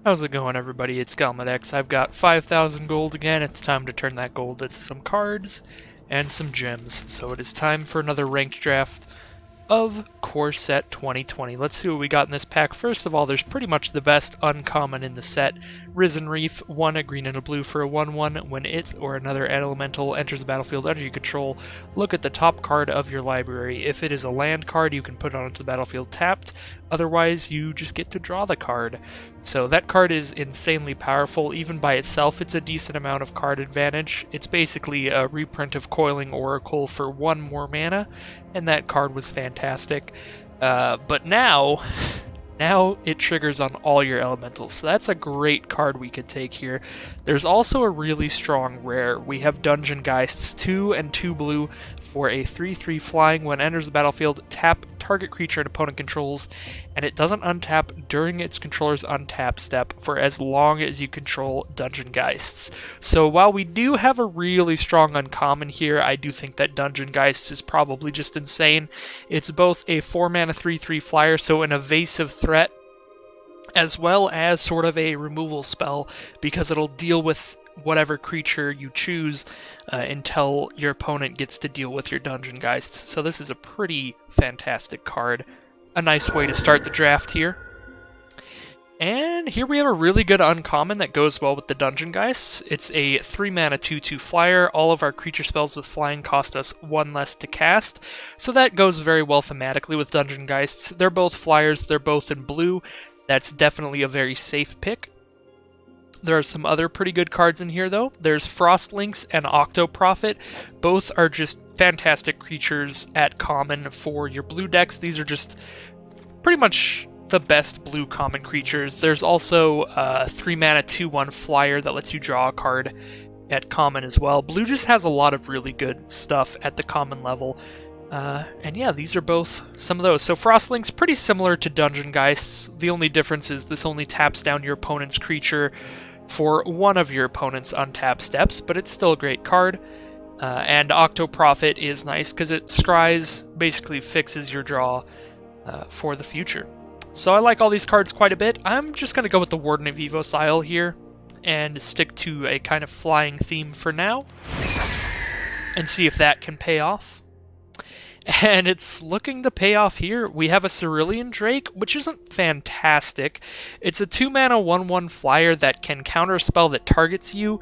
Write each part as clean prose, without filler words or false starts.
How's it going, everybody? It's Galmadex. I've got 5,000 gold again. It's time to turn that gold into some cards and some gems. So it is time for another ranked draft of Core Set 2020. Let's see what we got in this pack. First of all, there's pretty much the best uncommon in the set. Risen Reef, 1 a green and a blue for a 1/1. When it or another elemental enters the battlefield under your control, look at the top card of your library. If it is a land card, you can put it onto the battlefield tapped. Otherwise, you just get to draw the card. So that card is insanely powerful. Even by itself, it's a decent amount of card advantage. It's basically a reprint of Coiling Oracle for 1 more mana, and that card was fantastic. But now it triggers on all your elementals, so that's a great card we could take here. There's also a really strong rare. We have Dungeon Geists, 2 and 2 blue for a 3/3 flying. When it enters the battlefield, tap target creature an opponent controls, and it doesn't untap during its controller's untap step for as long as you control Dungeon Geists. So while we do have a really strong uncommon here, I do think that Dungeon Geists is probably just insane. It's both a 4 mana 3/3 flyer, so an evasive threat, as well as sort of a removal spell, because it'll deal with whatever creature you choose until your opponent gets to deal with your Dungeon Geists. So this is a pretty fantastic card. A nice way to start the draft here. And here we have a really good uncommon that goes well with the Dungeon Geists. It's a 3 mana 2/2 flyer. All of our creature spells with flying cost us 1 less to cast, so that goes very well thematically with Dungeon Geists. They're both flyers, they're both in blue. That's definitely a very safe pick. There are some other pretty good cards in here, though. There's Frostlynx and Octoprophet. Both are just fantastic creatures at common for your blue decks. These are just pretty much the best blue common creatures. There's also a 3 mana 2/1 flyer that lets you draw a card at common as well. Blue just has a lot of really good stuff at the common level. And yeah, these are both some of those. So Frostlynx, pretty similar to Dungeon Geists. The only difference is this only taps down your opponent's creature for 1 of your opponent's untap steps, but it's still a great card. And Octoprophet is nice because it scries, basically fixes your draw for the future. So I like all these cards quite a bit. I'm just going to go with the Warden of Evasive here and stick to a kind of flying theme for now and see if that can pay off. And it's looking to pay off here. We have a Cerulean Drake, which isn't fantastic. It's a 2 mana 1/1 flyer that can counter a spell that targets you.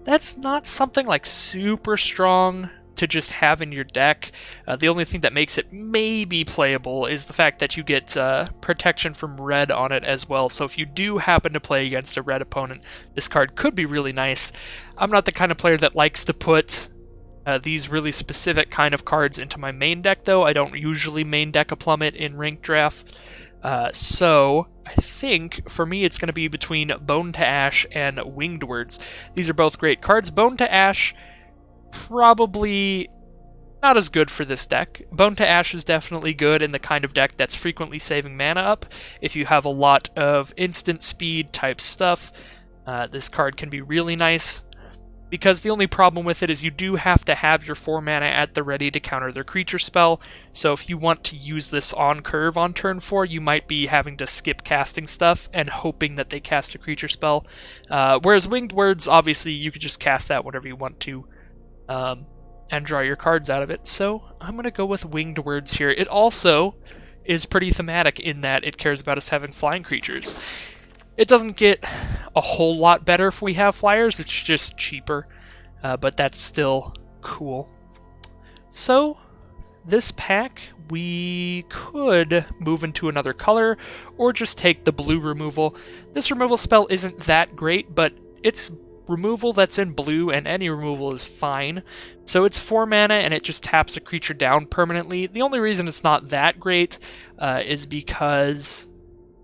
That's not something like super strong to just have in your deck. The only thing that makes it maybe playable is the fact that you get protection from red on it as well. So if you do happen to play against a red opponent, this card could be really nice. I'm not the kind of player that likes to put these really specific kind of cards into my main deck, though. I don't usually main deck a Plummet in ranked draft. So I think for me it's going to be between Bone to Ash and Winged Words. These are both great cards. Bone to Ash, probably not as good for this deck. Bone to Ash is definitely good in the kind of deck that's frequently saving mana up. If you have a lot of instant speed type stuff, this card can be really nice. Because the only problem with it is you do have to have your 4 mana at the ready to counter their creature spell, so if you want to use this on curve on turn 4, you might be having to skip casting stuff and hoping that they cast a creature spell. Whereas Winged Words, obviously, you could just cast that whenever you want to, and draw your cards out of it, so I'm going to go with Winged Words here. It also is pretty thematic in that it cares about us having flying creatures. It doesn't get a whole lot better if we have flyers, it's just cheaper, but that's still cool. So, this pack, we could move into another color, or just take the blue removal. This removal spell isn't that great, but it's removal that's in blue, and any removal is fine. So it's 4 mana, and it just taps a creature down permanently. The only reason it's not that great is because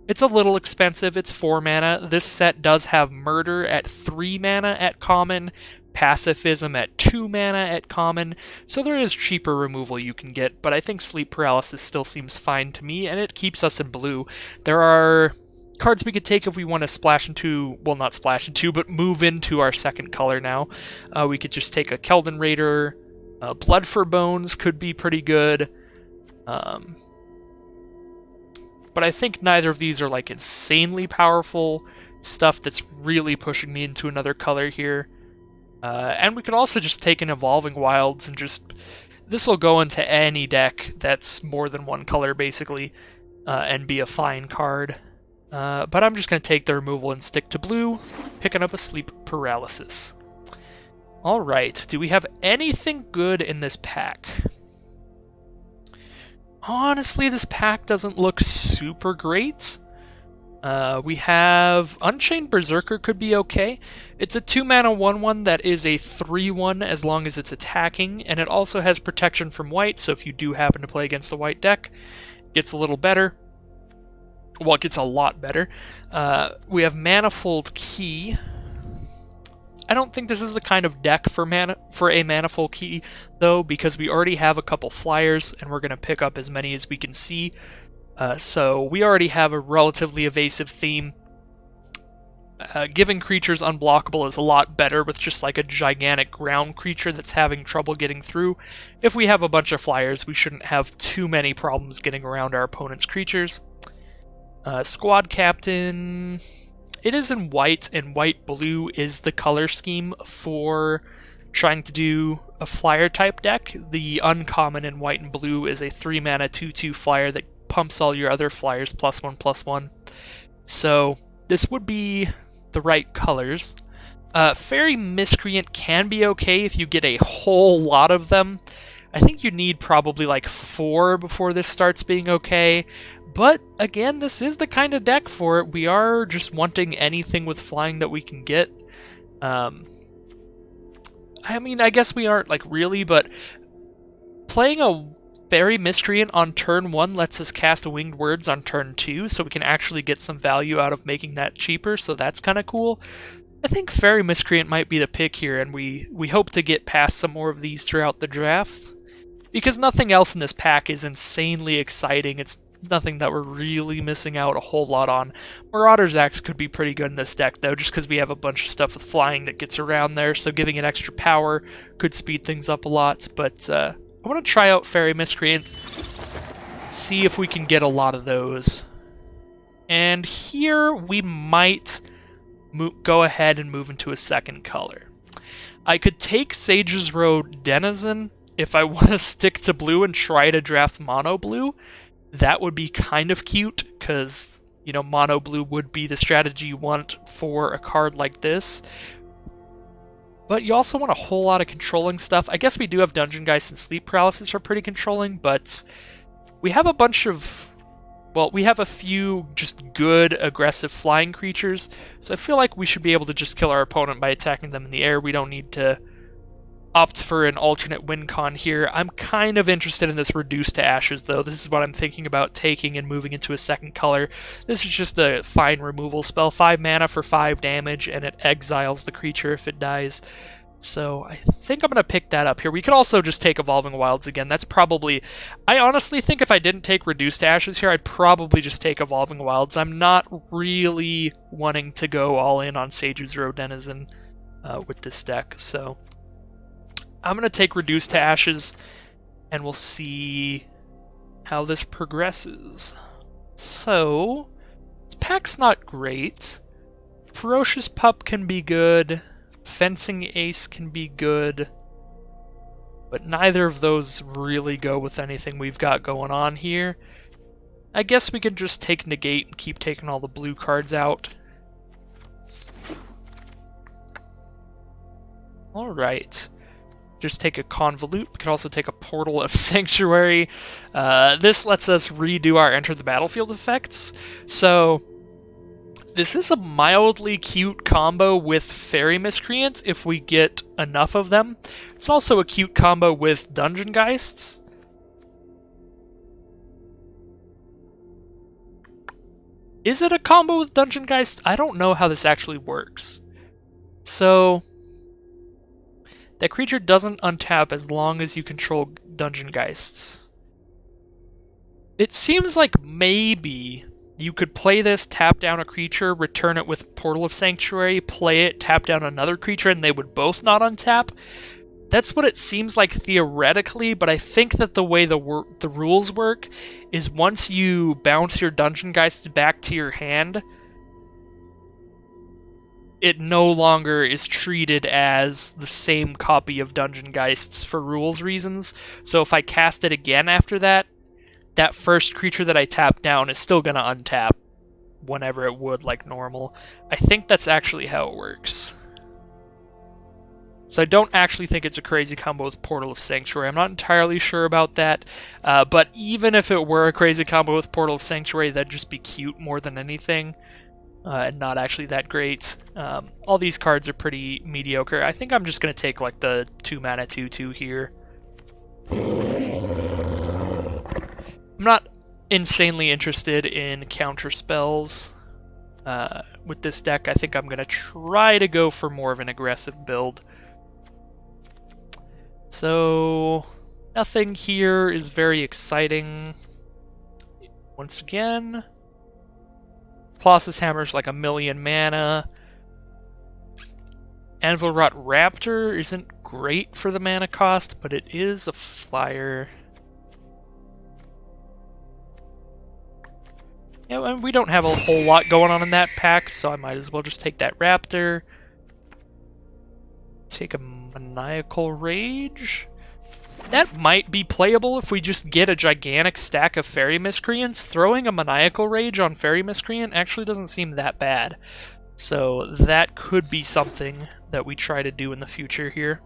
it's a little expensive. It's 4 mana. This set does have Murder at 3 mana at common, Pacifism at 2 mana at common, so there is cheaper removal you can get, but I think Sleep Paralysis still seems fine to me, and it keeps us in blue. There are cards we could take if we want to splash into, well, not splash into, but move into our second color now. We could just take a Keldon Raider. Blood for Bones could be pretty good. But I think neither of these are like insanely powerful, stuff that's really pushing me into another color here. And we could also just take an Evolving Wilds and just... This will go into any deck that's more than one color, basically, and be a fine card. But I'm just going to take the removal and stick to blue, picking up a Sleep Paralysis. Alright, do we have anything good in this pack? Honestly, this pack doesn't look super great. We have Unchained Berserker could be okay. It's a 2-mana 1/1 that is a 3/1 as long as it's attacking, and it also has protection from white, so if you do happen to play against a white deck, it gets a little better. Well, it gets a lot better. We have Manifold Key. I don't think this is the kind of deck for a Manifold Key, though, because we already have a couple flyers, and we're going to pick up as many as we can see. So we already have a relatively evasive theme. Giving creatures unblockable is a lot better with just like a gigantic ground creature that's having trouble getting through. If we have a bunch of flyers, we shouldn't have too many problems getting around our opponent's creatures. Squad Captain... It is in white, and white-blue is the color scheme for trying to do a flyer-type deck. The uncommon in white and blue is a 3-mana 2/2 flyer that pumps all your other flyers +1/+1. So this would be the right colors. Fairy Miscreant can be okay if you get a whole lot of them. I think you need probably like 4 before this starts being okay. But again, this is the kind of deck for it. We are just wanting anything with flying that we can get. I mean, I guess we aren't like really, but playing a Fairy Miscreant on turn 1 lets us cast Winged Words on turn 2, so we can actually get some value out of making that cheaper, so that's kind of cool. I think Fairy Miscreant might be the pick here, and we hope to get past some more of these throughout the draft. Because nothing else in this pack is insanely exciting. It's nothing that we're really missing out a whole lot on. Marauder's Axe could be pretty good in this deck, though, just because we have a bunch of stuff with flying that gets around there, so giving it extra power could speed things up a lot. But I want to try out Fairy Miscreant, see if we can get a lot of those. And here we might go ahead and move into a second color. I could take Sage's Road Denizen if I want to stick to blue and try to draft mono blue. That would be kind of cute, because, you know, mono blue would be the strategy you want for a card like this. But you also want a whole lot of controlling stuff. I guess we do have Dungeon Geist and Sleep Paralysis are pretty controlling, but we have a bunch of... Well, we have a few just good, aggressive flying creatures, so I feel like we should be able to just kill our opponent by attacking them in the air. We don't need to opt for an alternate win con here. I'm kind of interested in this Reduce to Ashes, though. This is what I'm thinking about taking and moving into a second color. This is just a fine removal spell. 5 mana for 5 damage, and it exiles the creature if it dies. So I think I'm going to pick that up here. We could also just take Evolving Wilds again. That's probably... I honestly think if I didn't take Reduce to Ashes here, I'd probably just take Evolving Wilds. I'm not really wanting to go all in on Sage's Road Denizen with this deck, so... I'm going to take Reduce to Ashes, and we'll see how this progresses. So, this pack's not great. Ferocious Pup can be good. Fencing Ace can be good. But neither of those really go with anything we've got going on here. I guess we can just take Negate and keep taking all the blue cards out. Alright. Just take a Convolute. We can also take a Portal of Sanctuary. This lets us redo our Enter the Battlefield effects. So, this is a mildly cute combo with Fairy Miscreants if we get enough of them. It's also a cute combo with Dungeon Geists. Is it a combo with Dungeon Geist? I don't know how this actually works. So... that creature doesn't untap as long as you control Dungeon Geists. It seems like maybe you could play this, tap down a creature, return it with Portal of Sanctuary, play it, tap down another creature, and they would both not untap. That's what it seems like theoretically, but I think that the way the rules work is once you bounce your Dungeon Geists back to your hand, it no longer is treated as the same copy of Dungeon Geists for rules reasons. So if I cast it again after that, that first creature that I tap down is still going to untap whenever it would, like normal. I think that's actually how it works. So I don't actually think it's a crazy combo with Portal of Sanctuary. I'm not entirely sure about that, but even if it were a crazy combo with Portal of Sanctuary, that'd just be cute more than anything. And not actually that great. All these cards are pretty mediocre. I think I'm just going to take like the 2-mana 2/2 here. I'm not insanely interested in counter spells with this deck. I think I'm going to try to go for more of an aggressive build. So nothing here is very exciting. Once again, Colossus Hammer's like 1,000,000 mana. Anvilrot Raptor isn't great for the mana cost, but it is a flyer. Yeah, and we don't have a whole lot going on in that pack, so I might as well just take that Raptor. Take a Maniacal Rage. That might be playable if we just get a gigantic stack of Fairy Miscreants. Throwing a Maniacal Rage on Fairy Miscreant actually doesn't seem that bad. So that could be something that we try to do in the future here.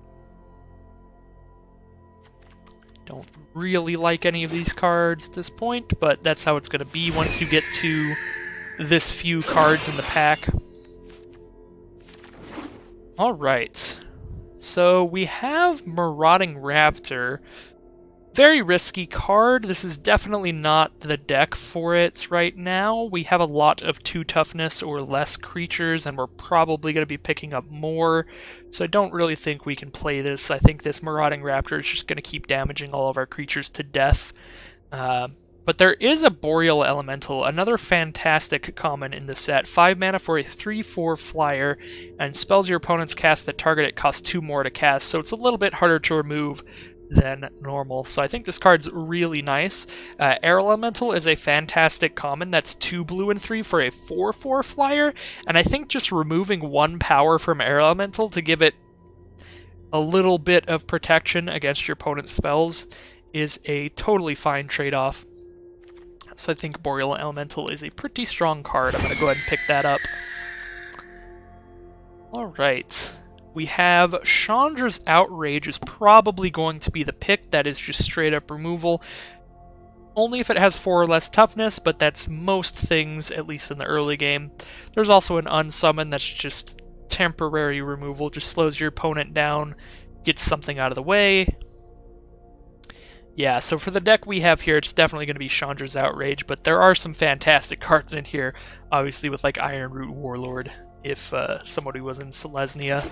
Don't really like any of these cards at this point, but that's how it's going to be once you get to this few cards in the pack. Alright. So we have Marauding Raptor. Very risky card. This is definitely not the deck for it right now. We have a lot of 2 toughness or less creatures, and we're probably going to be picking up more. So I don't really think we can play this. I think this Marauding Raptor is just going to keep damaging all of our creatures to death. But there is a Boreal Elemental, another fantastic common in the set. 5 mana for a 3/4 flyer, and spells your opponents cast that target it cost 2 more to cast, so it's a little bit harder to remove than normal. So I think this card's really nice. Air Elemental is a fantastic common that's 2 blue and 3 for a 4/4 flyer, and I think just removing 1 power from Air Elemental to give it a little bit of protection against your opponent's spells is a totally fine trade-off. So I think Boreal Elemental is a pretty strong card. I'm going to go ahead and pick that up. Alright. We have Chandra's Outrage is probably going to be the pick. That is just straight up removal. Only if it has 4 or less toughness, but that's most things, at least in the early game. There's also an Unsummon that's just temporary removal. Just slows your opponent down, gets something out of the way. Yeah, so for the deck we have here, it's definitely going to be Chandra's Outrage, but there are some fantastic cards in here, obviously with like Ironroot Warlord, if somebody was in Selesnya.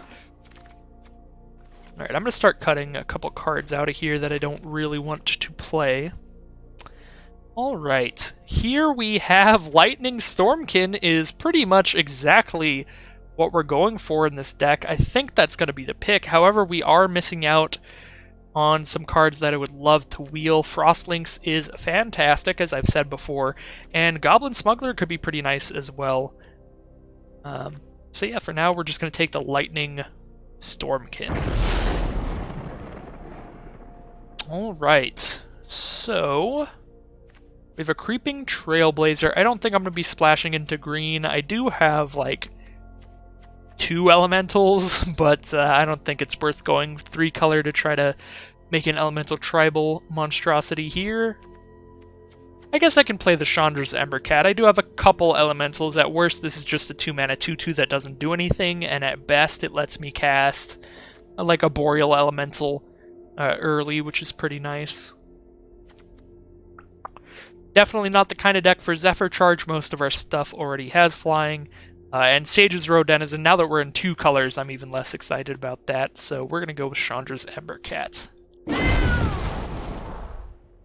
Alright, I'm going to start cutting a couple cards out of here that I don't really want to play. Alright, here we have Lightning Stormkin is pretty much exactly what we're going for in this deck. I think that's going to be the pick. However, we are missing out on some cards that I would love to wheel. Frostlinks is fantastic, as I've said before, and Goblin Smuggler could be pretty nice as well. So yeah, for now we're just going to take the Lightning Stormkin. Alright, so we have a Creeping Trailblazer. I don't think I'm going to be splashing into green. I do have like 2 elementals, but I don't think it's worth going 3 color to try to make an elemental tribal monstrosity here. I guess I can play the Chandra's Embercat. I do have a couple elementals. At worst, this is just a 2 mana 2/2 that doesn't do anything, and at best, it lets me cast like a Boreal Elemental early, which is pretty nice. Definitely not the kind of deck for Zephyr Charge. Most of our stuff already has flying. And Sage's Road Denizen, now that we're in 2 colors, I'm even less excited about that, so we're going to go with Chandra's Embercat.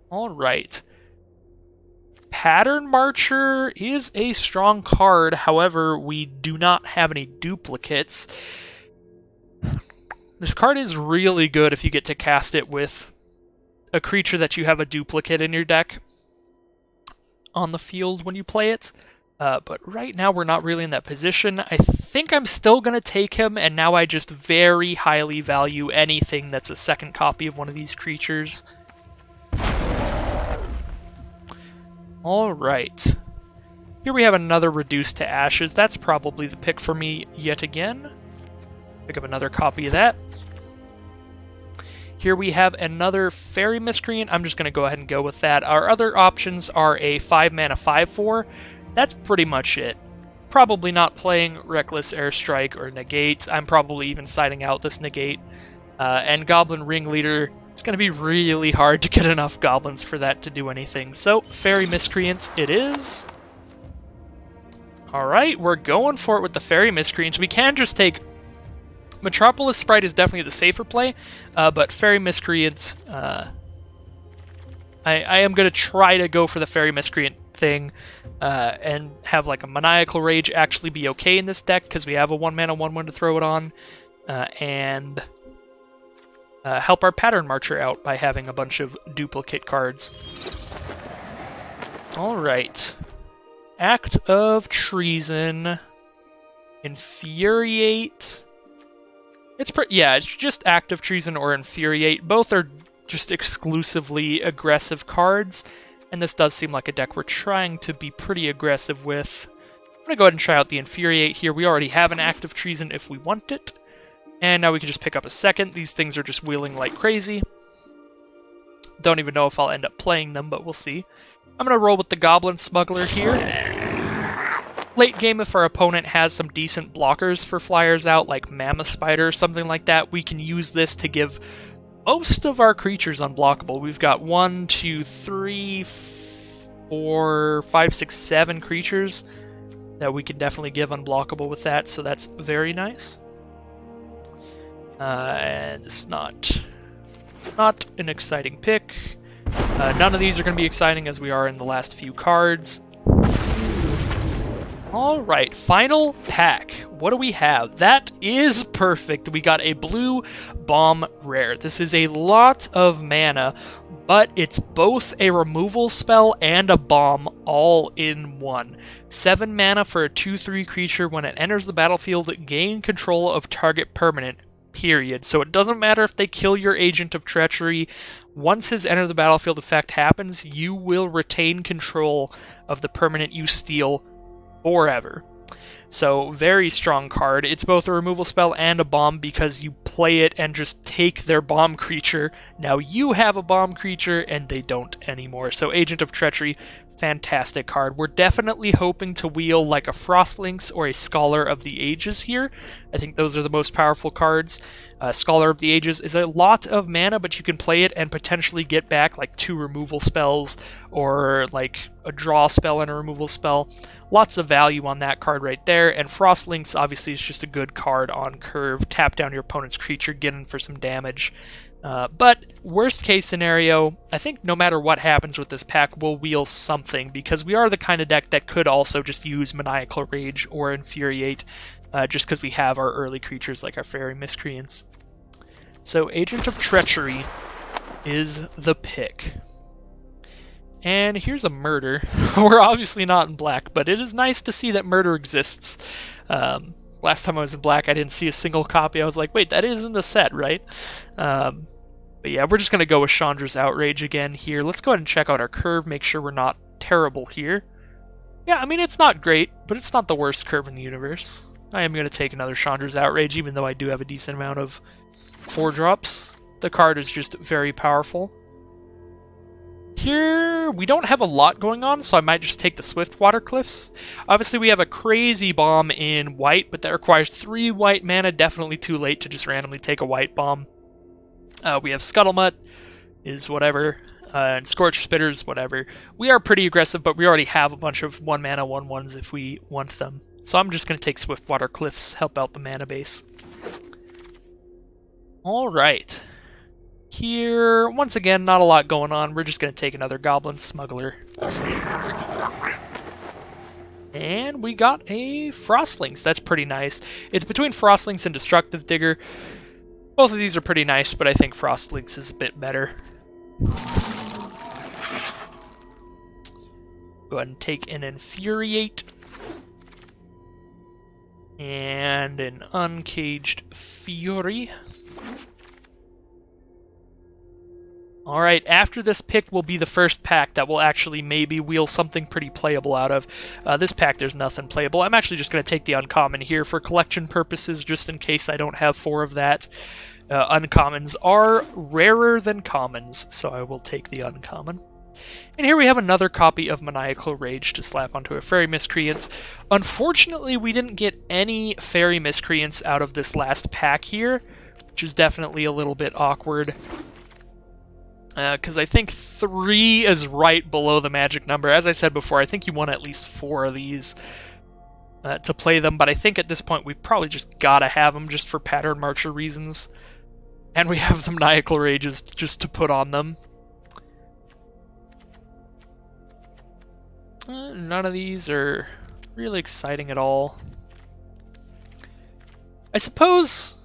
Alright. Pattern Marcher is a strong card, however, we do not have any duplicates. This card is really good if you get to cast it with a creature that you have a duplicate in your deck on the field when you play it. But right now we're not really in that position. I think I'm still going to take him, and now I just very highly value anything that's a second copy of one of these creatures. Alright. Here we have another Reduced to Ashes. That's probably the pick for me yet again. Pick up another copy of that. Here we have another Fairy Miscreant. I'm just going to go ahead and go with that. Our other options are a 5-mana 5/4. That's pretty much it. Probably not playing Reckless Airstrike or Negate. I'm probably even siding out this Negate. And Goblin Ringleader, it's going to be really hard to get enough goblins for that to do anything. So, Fairy Miscreants it is. Alright, we're going for it with the Fairy Miscreants. We can just take... Metropolis Sprite is definitely the safer play, but Fairy Miscreants... I am going to try to go for the Fairy Miscreant thing and have like a Maniacal Rage actually be okay in this deck because we have a 1-mana 1/1 to throw it on, and help our Pattern Marcher out by having a bunch of duplicate cards. Alright. Act of Treason. Infuriate. It's just Act of Treason or Infuriate. Both are just exclusively aggressive cards, and this does seem like a deck we're trying to be pretty aggressive with. I'm going to go ahead and try out the Infuriate here. We already have an Act of Treason if we want it, and now we can just pick up a second. These things are just wheeling like crazy. Don't even know if I'll end up playing them, but we'll see. I'm going to roll with the Goblin Smuggler here. Late game, if our opponent has some decent blockers for flyers out, like Mammoth Spider or something like that, we can use this to give most of our creatures unblockable. We've got 1, 2, 3, 4, 5, 6, 7 creatures that we can definitely give unblockable with that, so that's very nice. And it's not an exciting pick. None of these are going to be exciting as we are in the last few cards. Alright, final pack. What do we have? That is perfect. We got a blue bomb rare. This is a lot of mana, but it's both a removal spell and a bomb all in one. 7 mana for a 2/3 creature. When it enters the battlefield, gain control of target permanent. Period. So it doesn't matter if they kill your Agent of Treachery. Once his enter the battlefield effect happens, you will retain control of the permanent you steal forever. So, very strong card. It's both a removal spell and a bomb because you play it and just take their bomb creature. Now you have a bomb creature and they don't anymore. So, Agent of Treachery, fantastic card. We're definitely hoping to wheel like a Frostlynx or a Scholar of the Ages here. I think those are the most powerful cards. Scholar of the Ages is a lot of mana, but you can play it and potentially get back like 2 removal spells or like a draw spell and a removal spell. Lots of value on that card right there, and Frostlynx obviously is just a good card on curve. Tap down your opponent's creature, get in for some damage. But worst case scenario, I think no matter what happens with this pack, we'll wheel something, because we are the kind of deck that could also just use Maniacal Rage or Infuriate, just because we have our early creatures like our Fairy Miscreants. So Agent of Treachery is the pick. And here's a Murder. We're obviously not in black, but it is nice to see that Murder exists. Last time I was in black, I didn't see a single copy. I was like, wait, that is in the set, right? But yeah, we're just going to go with Chandra's Outrage again here. Let's go ahead and check out our curve, make sure we're not terrible here. Yeah, I mean, it's not great, but it's not the worst curve in the universe. I am going to take another Chandra's Outrage, even though I do have a decent amount of 4-drops. The card is just very powerful. Here, we don't have a lot going on, so I might just take the Swiftwater Cliffs. Obviously, we have a crazy bomb in white, but that requires 3 white mana. Definitely too late to just randomly take a white bomb. We have Scuttlemutt, is whatever, and Scorch Spitters, whatever. We are pretty aggressive, but we already have a bunch of 1-mana 1/1s if we want them. So I'm just going to take Swiftwater Cliffs, help out the mana base. Alright. Here, once again, not a lot going on. We're just going to take another Goblin Smuggler. And we got a Frostlynx. That's pretty nice. It's between Frostlynx and Destructive Digger. Both of these are pretty nice, but I think Frostlynx is a bit better. Go ahead and take an Infuriate. And an Uncaged Fury. Alright, after this pick will be the first pack that will actually maybe wheel something pretty playable out of. This pack, there's nothing playable. I'm actually just going to take the uncommon here for collection purposes, just in case I don't have 4 of that. Uncommons are rarer than commons, so I will take the uncommon. And here we have another copy of Maniacal Rage to slap onto a Fairy Miscreant. Unfortunately, we didn't get any Fairy Miscreants out of this last pack here, which is definitely a little bit awkward. Because I think 3 is right below the magic number. As I said before, I think you want at least 4 of these to play them, but I think at this point we've probably just gotta have them just for Pattern Marcher reasons. And we have the Maniacal Rages just to put on them. None of these are really exciting at all. I suppose...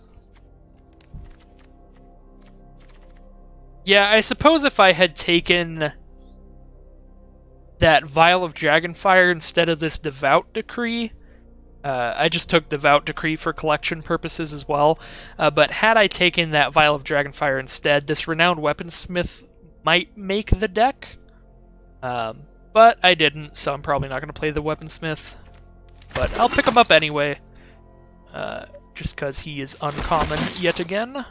Yeah, I suppose if I had taken that Vial of Dragonfire instead of this Devout Decree, I just took Devout Decree for collection purposes as well, but had I taken that Vial of Dragonfire instead, this Renowned Weaponsmith might make the deck, but I didn't, so I'm probably not going to play the Weaponsmith, but I'll pick him up anyway, just because he is uncommon yet again.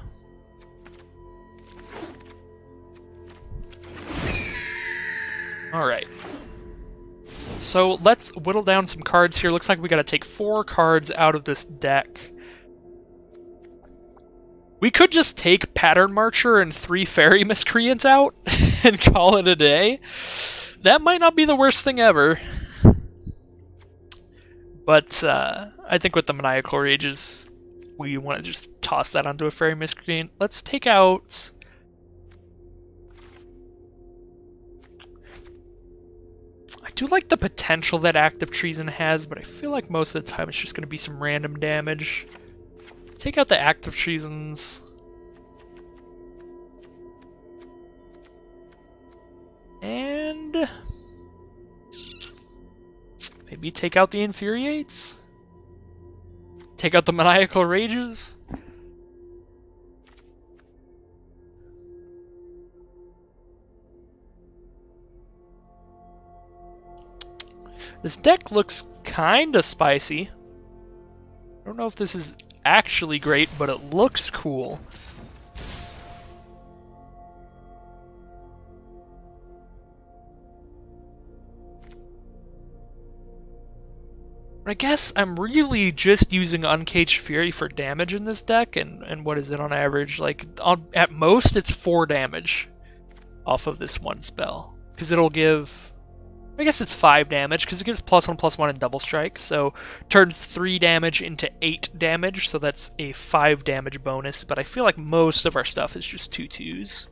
Alright. So let's whittle down some cards here. Looks like we gotta take 4 cards out of this deck. We could just take Pattern Marcher and 3 Fairy Miscreants out and call it a day. That might not be the worst thing ever. But I think with the Maniacal Rages, we want to just toss that onto a Fairy Miscreant. Let's take out... I do like the potential that Active Treason has, but I feel like most of the time it's just going to be some random damage. Take out the Active Treasons. And... maybe take out the Infuriates? Take out the Maniacal Rages? This deck looks kinda spicy. I don't know if this is actually great, but it looks cool. I guess I'm really just using Uncaged Fury for damage in this deck, and what is it on average? Like, at most, it's 4 damage off of this one spell. Because it'll give... I guess it's 5 damage, because it gives +1/+1 and double strike, so turns 3 damage into 8 damage, so that's a 5 damage bonus, but I feel like most of our stuff is just 2/2s.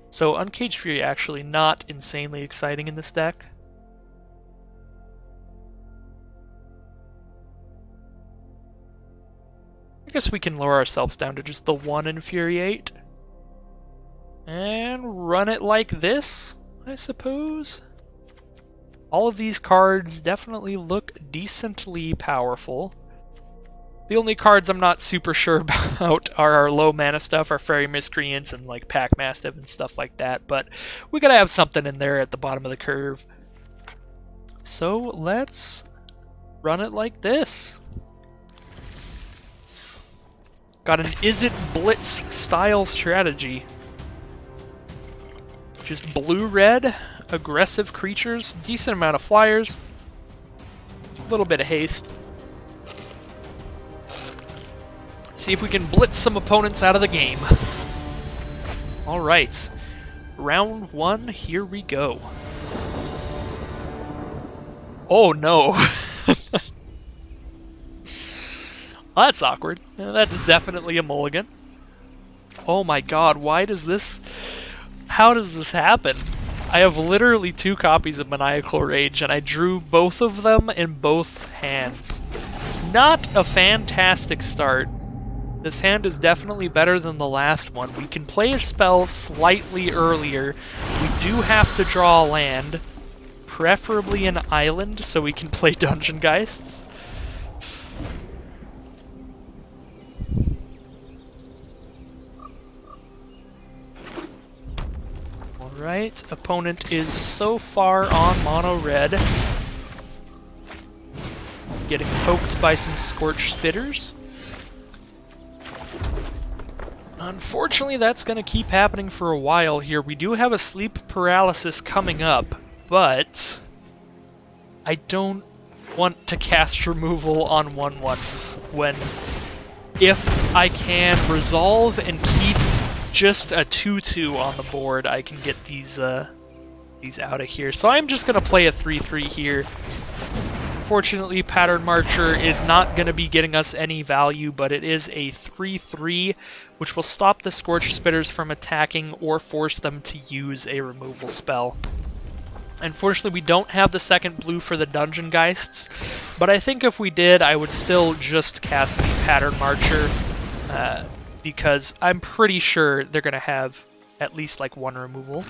So Uncaged Fury actually not insanely exciting in this deck. I guess we can lower ourselves down to just the 1 Infuriate. And run it like this, I suppose. All of these cards definitely look decently powerful. The only cards I'm not super sure about are our low mana stuff, our Fairy Miscreants and like Pack Mastiff and stuff like that, but we gotta have something in there at the bottom of the curve. So let's run it like this. Got an Is It Blitz style strategy. Just blue-red, aggressive creatures, decent amount of flyers, a little bit of haste. See if we can blitz some opponents out of the game. Alright, round 1, here we go. Oh no. Well, that's awkward. That's definitely a mulligan. Oh my god, why does this... How does this happen? I have literally 2 copies of Maniacal Rage, and I drew both of them in both hands. Not a fantastic start. This hand is definitely better than the last one. We can play a spell slightly earlier. We do have to draw a land, preferably an island, so we can play Dungeon Geists. Alright, opponent is so far on mono red. Getting poked by some Scorch Spitters. Unfortunately, that's going to keep happening for a while here. We do have a sleep paralysis coming up, but I don't want to cast removal on 1/1s when, if I can resolve and keep just a 2/2 on the board, I can get these out of here. So I'm just going to play a 3/3 here. Unfortunately, Pattern Marcher is not going to be getting us any value, but it is a 3/3, which will stop the Scorch Spitters from attacking or force them to use a removal spell. Unfortunately, we don't have the second blue for the Dungeon Geists, but I think if we did, I would still just cast the Pattern Marcher, because I'm pretty sure they're going to have at least like one removal.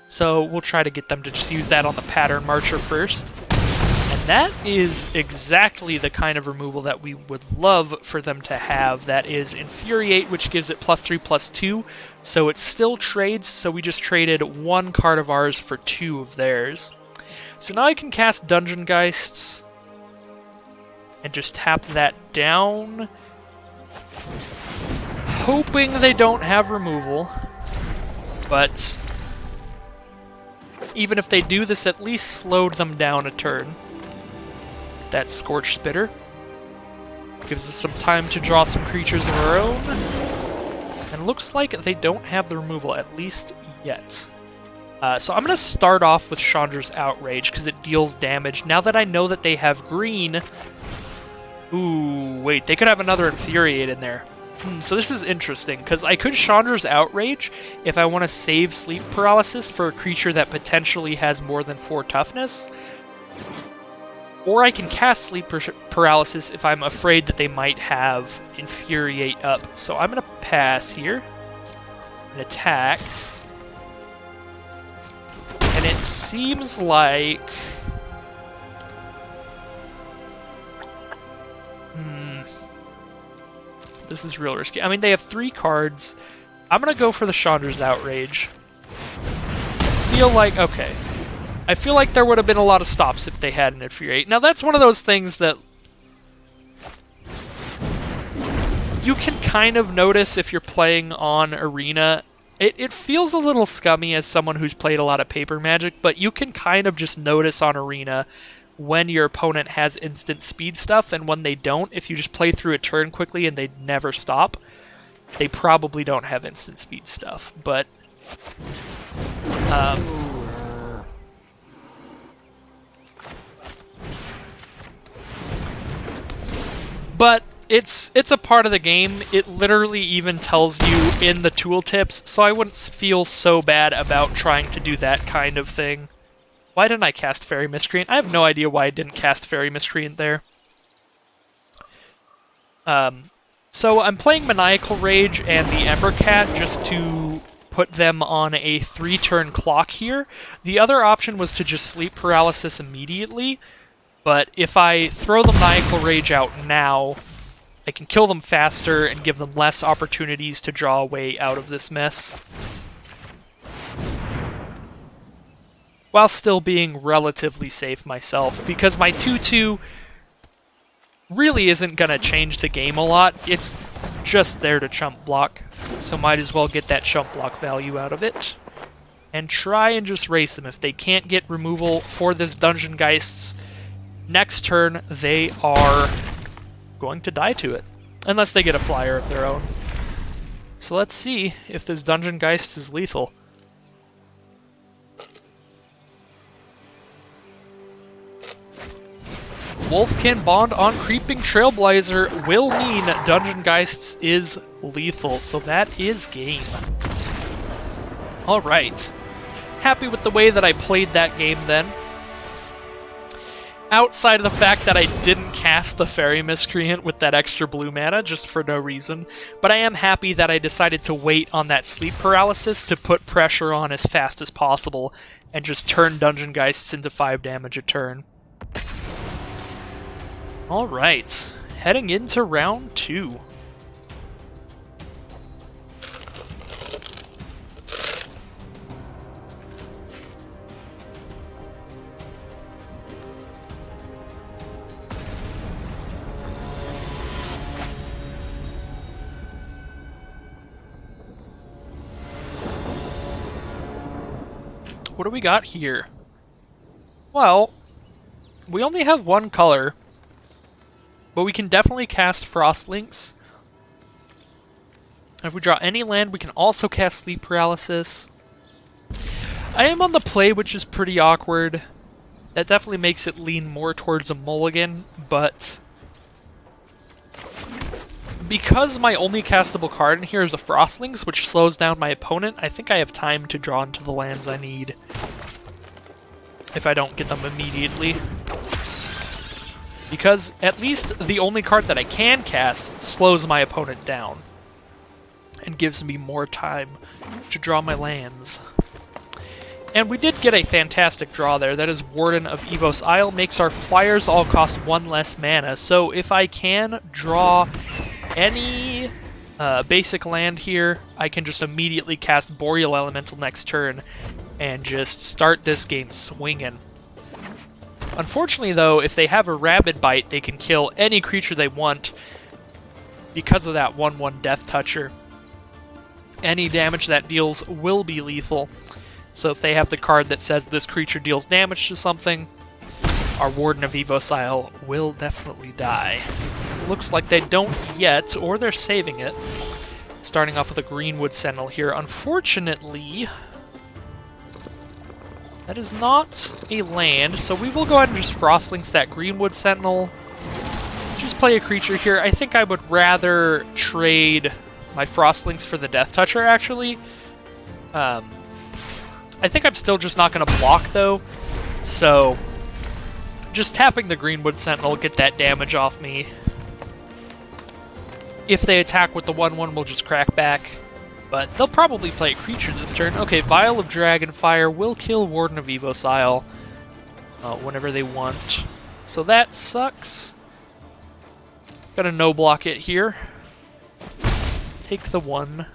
So we'll try to get them to just use that on the Pattern Marcher first. And that is exactly the kind of removal that we would love for them to have. That is Infuriate, which gives it +3/+2, so it still trades, so we just traded one card of ours for two of theirs. So now I can cast Dungeon Geists and just tap that down, hoping they don't have removal, but even if they do, this at least slowed them down a turn. That Scorch Spitter gives us some time to draw some creatures of our own, and looks like they don't have the removal, at least yet. So I'm going to start off with Chandra's Outrage, because it deals damage. Now that I know that they have green... Ooh, wait, they could have another Infuriate in there. So this is interesting, because I could Chandra's Outrage if I want to save Sleep Paralysis for a creature that potentially has more than 4 toughness. Or I can cast Sleep Paralysis if I'm afraid that they might have Infuriate up. So I'm going to pass here and attack. And it seems like... This is real risky. I mean, they have 3 cards. I'm going to go for the Chandra's Outrage. I feel like... Okay. I feel like there would have been a lot of stops if they had an Infuriate. Now, that's one of those things that you can kind of notice if you're playing on Arena. It feels a little scummy as someone who's played a lot of Paper Magic, but you can kind of just notice on Arena when your opponent has instant speed stuff, and when they don't. If you just play through a turn quickly and they never stop, they probably don't have instant speed stuff. But it's a part of the game. It literally even tells you in the tooltips, so I wouldn't feel so bad about trying to do that kind of thing. Why didn't I cast Fairy Miscreant? I have no idea why I didn't cast Fairy Miscreant there. So I'm playing Maniacal Rage and the Ember Cat just to put them on a 3-turn clock here. The other option was to just Sleep Paralysis immediately, but if I throw the Maniacal Rage out now, I can kill them faster and give them less opportunities to draw a way out of this mess, while still being relatively safe myself, because my 2/2 really isn't going to change the game a lot. It's just there to chump block, so might as well get that chump block value out of it, and try and just race them. If they can't get removal for this Dungeon Geists, next turn they are going to die to it, unless they get a flyer of their own. So let's see if this Dungeon Geist is lethal. Wolfkin Bond on Creeping Trailblazer will mean Dungeon Geists is lethal, so that is game. Alright. Happy with the way that I played that game then. Outside of the fact that I didn't cast the Fairy Miscreant with that extra blue mana, just for no reason, but I am happy that I decided to wait on that Sleep Paralysis to put pressure on as fast as possible, and just turn Dungeon Geists into 5 damage a turn. Alright, heading into round 2. what do we got here? Well, we only have one color, but we can definitely cast Frostlinks. If we draw any land, we can also cast Sleep Paralysis. I am on the play, which is pretty awkward. That definitely makes it lean more towards a mulligan, but because my only castable card in here is a Frostlinks, which slows down my opponent, I think I have time to draw into the lands I need if I don't get them immediately. Because at least the only card that I can cast slows my opponent down and gives me more time to draw my lands. And we did get a fantastic draw there. That is Warden of Evos Isle. Makes our flyers all cost 1 less mana. So if I can draw any basic land here, I can just immediately cast Boreal Elemental next turn and just start this game swinging. Unfortunately, though, if they have a Rabid Bite, they can kill any creature they want because of that 1/1 Death Toucher. Any damage that deals will be lethal. So if they have the card that says this creature deals damage to something, our Warden of Evos Isle will definitely die. Looks like they don't yet, or they're saving it. Starting off with a Greenwood Sentinel here. Unfortunately, that is not a land, so we will go ahead and just Frostlinks that Greenwood Sentinel. Just play a creature here. I think I would rather trade my Frostlinks for the Death Toucher, actually. I think I'm still just not going to block, though, so just tapping the Greenwood Sentinel, get that damage off me. If they attack with the 1/1, we'll just crack back, but they'll probably play a creature this turn. Okay, Vial of Dragonfire will kill Warden of Evos Isle whenever they want, so that sucks. Gonna no-block it here. Take the 1.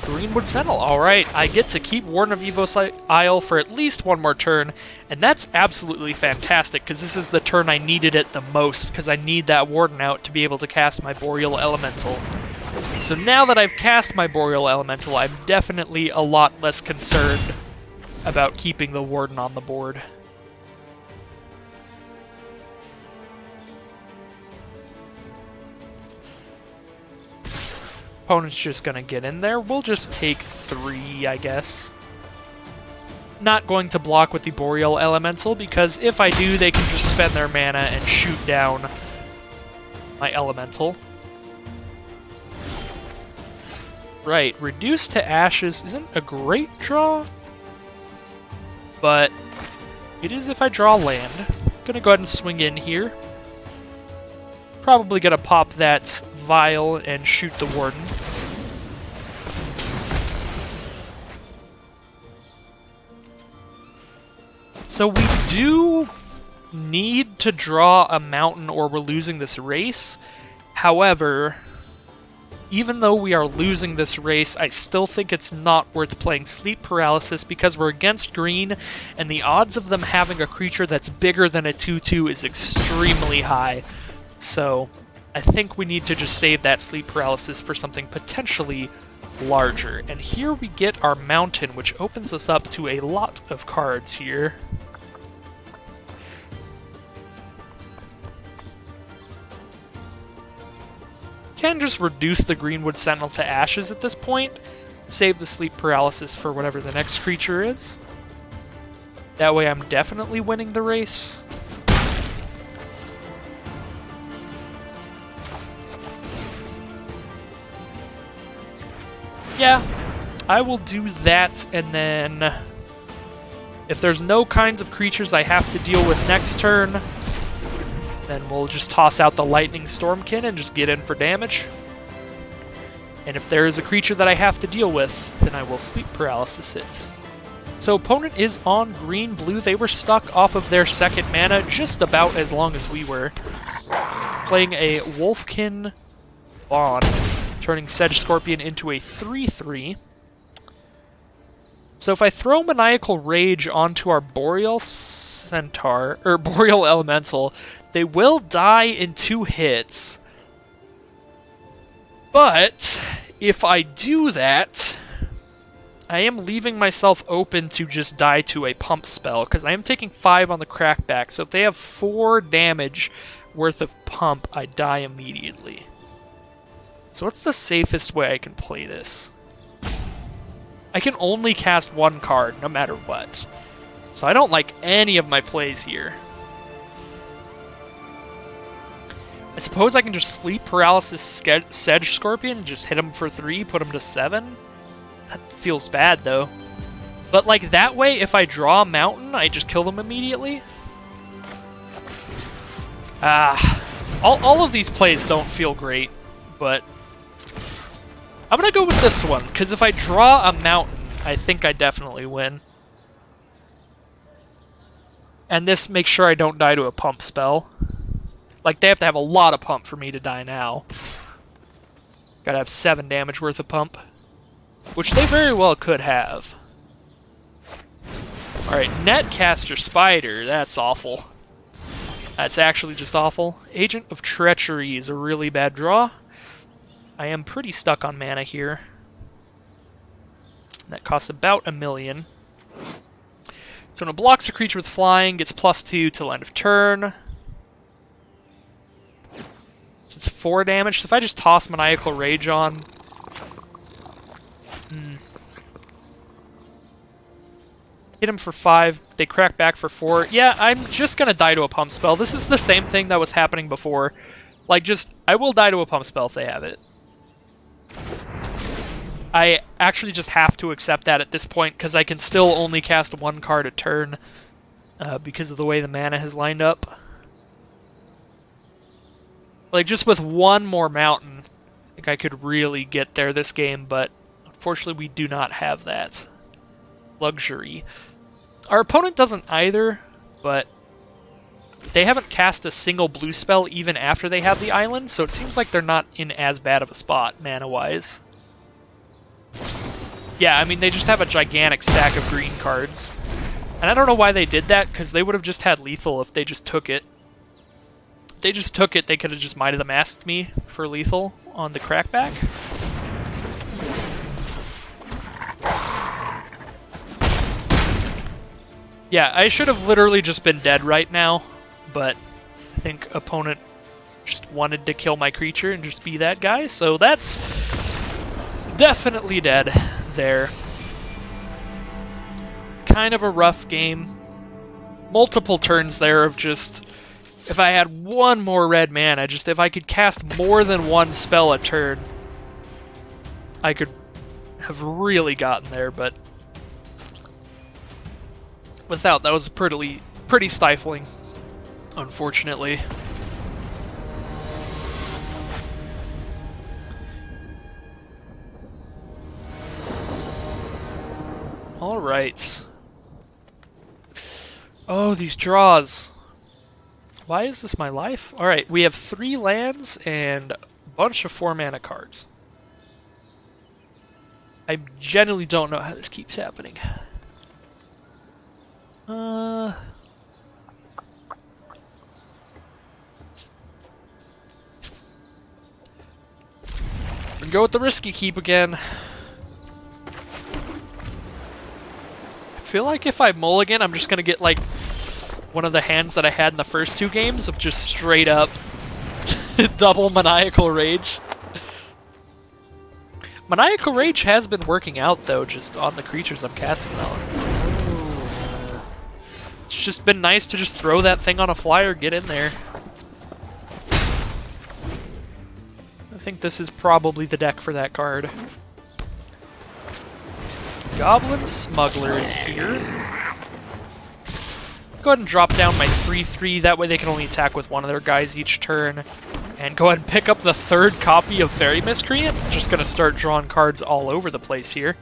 Greenwood Sentinel. Alright, I get to keep Warden of Evos Isle for at least 1 more turn, and that's absolutely fantastic, because this is the turn I needed it the most, because I need that Warden out to be able to cast my Boreal Elemental. So now that I've cast my Boreal Elemental, I'm definitely a lot less concerned about keeping the Warden on the board. Opponent's just gonna get in there. We'll just take 3, I guess. Not going to block with the Boreal Elemental, because if I do, they can just spend their mana and shoot down my Elemental. Right, Reduce to Ashes isn't a great draw, but it is if I draw land. Gonna go ahead and swing in here. Probably gonna pop that Vial and shoot the Warden. So we do need to draw a mountain or we're losing this race. However, even though we are losing this race, I still think it's not worth playing Sleep Paralysis because we're against green, and the odds of them having a creature that's bigger than a 2/2 is extremely high. So I think we need to just save that Sleep Paralysis for something potentially larger. And here we get our mountain, which opens us up to a lot of cards here. Can just reduce the Greenwood Sentinel to ashes at this point. Save the Sleep Paralysis for whatever the next creature is. That way I'm definitely winning the race. Yeah, I will do that, and then if there's no kinds of creatures I have to deal with next turn, then we'll just toss out the Lightning Stormkin and just get in for damage. And if there is a creature that I have to deal with, then I will Sleep Paralysis it. So opponent is on green-blue. They were stuck off of their second mana just about as long as we were. Playing a Wolfkin Bond, turning Sedge Scorpion into a 3/3. So if I throw Maniacal Rage onto our Boreal Centaur, or Boreal Elemental, they will die in 2 hits. But if I do that, I am leaving myself open to just die to a pump spell, because I am taking 5 on the crackback, so if they have 4 damage worth of pump, I die immediately. So what's the safest way I can play this? I can only cast 1 card, no matter what. So I don't like any of my plays here. I suppose I can just Sleep Paralysis Sedge Scorpion and just hit him for 3, put him to 7? That feels bad, though. But, like, that way, if I draw a mountain, I just kill them immediately? All of these plays don't feel great, but I'm gonna go with this one, because if I draw a mountain, I think I definitely win. And this makes sure I don't die to a pump spell. Like, they have to have a lot of pump for me to die now. Gotta have 7 damage worth of pump. Which they very well could have. Alright, Netcaster Spider, that's awful. That's actually just awful. Agent of Treachery is a really bad draw. I am pretty stuck on mana here. That costs about 1 million. So when it blocks a creature with flying, gets +2 till end of turn. So it's 4 damage. So if I just toss Maniacal Rage on... Hit him for 5, they crack back for 4. Yeah, I'm just gonna die to a pump spell. This is the same thing that was happening before. Like, I will die to a pump spell if they have it. I actually just have to accept that at this point, because I can still only cast 1 card a turn, because of the way the mana has lined up. Like, just with 1 more mountain, I think I could really get there this game, but unfortunately we do not have that luxury. Our opponent doesn't either, but they haven't cast a single blue spell even after they have the island, so it seems like they're not in as bad of a spot, mana-wise. Yeah, I mean, they just have a gigantic stack of green cards. And I don't know why they did that, because they would have just had lethal if they just took it. If they just took it, they could have just Might of the Masked me for lethal on the crackback. Yeah, I should have literally just been dead right now, but I think opponent just wanted to kill my creature and just be that guy, so that's definitely dead there. Kind of a rough game. Multiple turns there of just, if I had 1 more red mana, just if I could cast more than 1 spell a turn, I could have really gotten there, but without, that was pretty stifling, unfortunately. Alright. Oh, these draws. Why is this my life? Alright, we have 3 lands and a bunch of 4-mana cards. I genuinely don't know how this keeps happening. I'm gonna go with the risky keep again. I feel like if I mulligan, I'm just gonna get like one of the hands that I had in the first 2 games of just straight up double Maniacal Rage. Maniacal Rage has been working out though, just on the creatures I'm casting it on. It's just been nice to just throw that thing on a flyer, get in there. I think this is probably the deck for that card. Goblin Smuggler is here. Go ahead and drop down my 3/3, that way they can only attack with 1 of their guys each turn. And go ahead and pick up the 3rd copy of Fairy Miscreant. Just gonna start drawing cards all over the place here.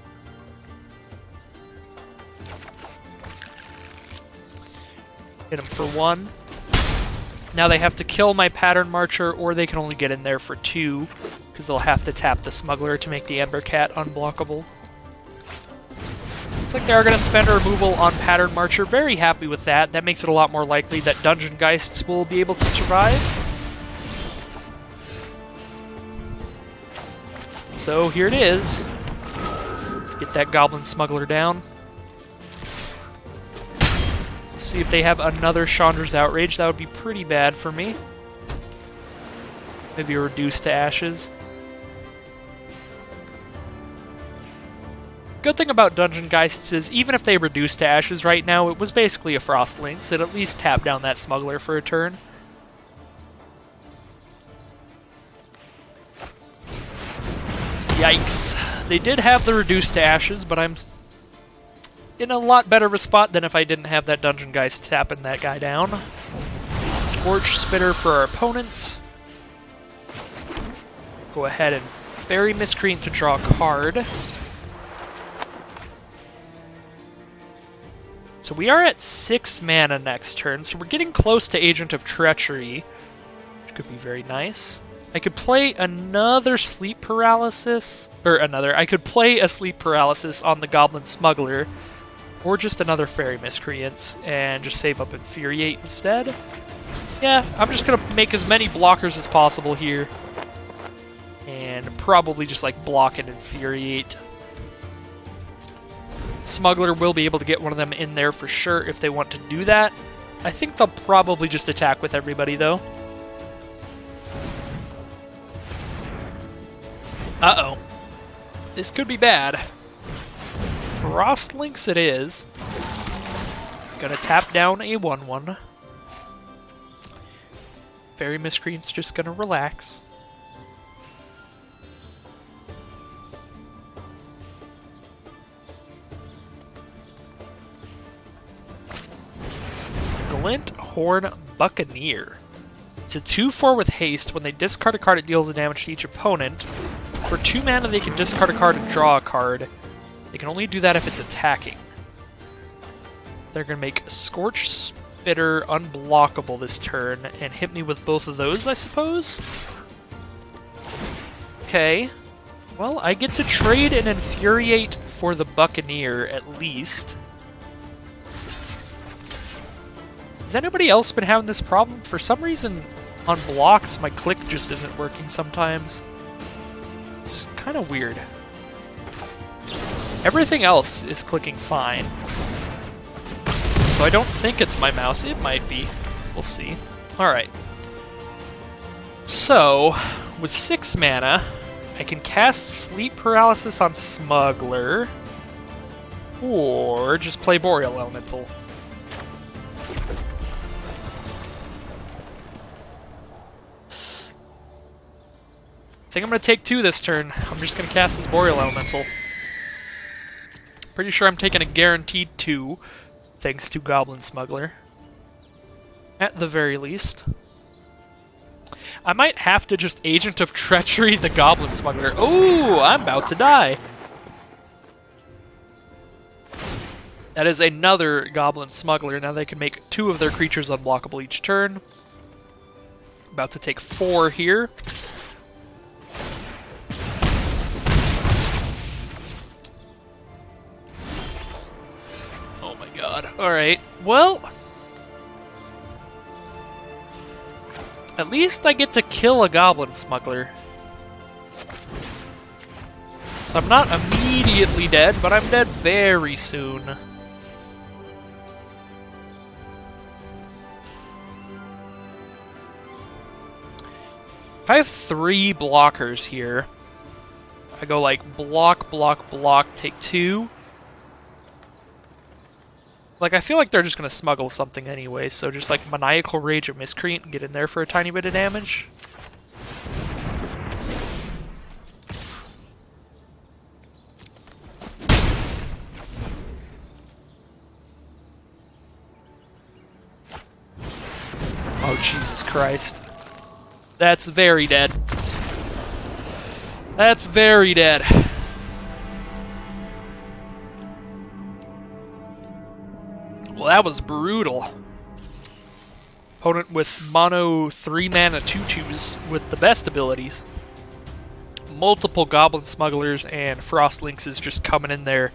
Hit him for 1. Now they have to kill my Pattern Marcher, or they can only get in there for 2, because they'll have to tap the Smuggler to make the Ember Cat unblockable. Looks like they are going to spend a removal on Pattern Marcher. Very happy with that. That makes it a lot more likely that Dungeon Geists will be able to survive. So here it is. Get that goblin smuggler down. See if they have another Chandra's Outrage. That would be pretty bad for me. Maybe a reduce to ashes. Good thing about Dungeon Geists is, even if they reduce to ashes right now, it was basically a Frost Lynx. It at least tapped down that smuggler for a turn. Yikes. They did have the reduce to ashes, but I'm in a lot better of a spot than if I didn't have that Dungeon Geist tapping that guy down. Scorch Spitter for our opponents. Go ahead and Fairy Miscreant to draw a card. So we are at 6 mana next turn, so we're getting close to Agent of Treachery, which could be very nice. I could play another Sleep Paralysis, I could play a Sleep Paralysis on the Goblin Smuggler, or just another Fairy Miscreants, and just save up Infuriate instead. Yeah, I'm just gonna make as many blockers as possible here, and probably just like block and Infuriate. Smuggler will be able to get one of them in there for sure if they want to do that. I think they'll probably just attack with everybody, though. Uh-oh. This could be bad. Frost Lynx it is. Gonna tap down a 1/1. Fairy Miscreant's just gonna relax. Glint Horn Buccaneer. It's a 2/4 with haste. When they discard a card, it deals a damage to each opponent. For 2 mana, they can discard a card and draw a card. They can only do that if it's attacking. They're going to make Scorch Spitter unblockable this turn and hit me with both of those, I suppose? Okay. Well, I get to trade and Infuriate for the Buccaneer, at least. Has anybody else been having this problem? For some reason, on blocks, my click just isn't working sometimes. It's kind of weird. Everything else is clicking fine. So I don't think it's my mouse. It might be. We'll see. Alright. So, with 6 mana, I can cast Sleep Paralysis on Smuggler, or just play Boreal Elemental. I think I'm going to take 2 this turn. I'm just going to cast this Boreal Elemental. Pretty sure I'm taking a guaranteed 2, thanks to Goblin Smuggler. At the very least. I might have to just Agent of Treachery the Goblin Smuggler. Ooh, I'm about to die. That is another Goblin Smuggler. Now they can make 2 of their creatures unblockable each turn. About to take 4 here. Alright, well... At least I get to kill a Goblin Smuggler. So I'm not immediately dead, but I'm dead very soon. If I have 3 blockers here, I go like block, block, block, take 2. Like, I feel like they're just going to smuggle something anyway, so just like Maniacal Rage of Miscreant and get in there for a tiny bit of damage. Oh, Jesus Christ. That's very dead. That's very dead. Well, that was brutal. Opponent with mono 3 mana 2/2s with the best abilities. Multiple Goblin Smugglers and Frost Lynxes just coming in there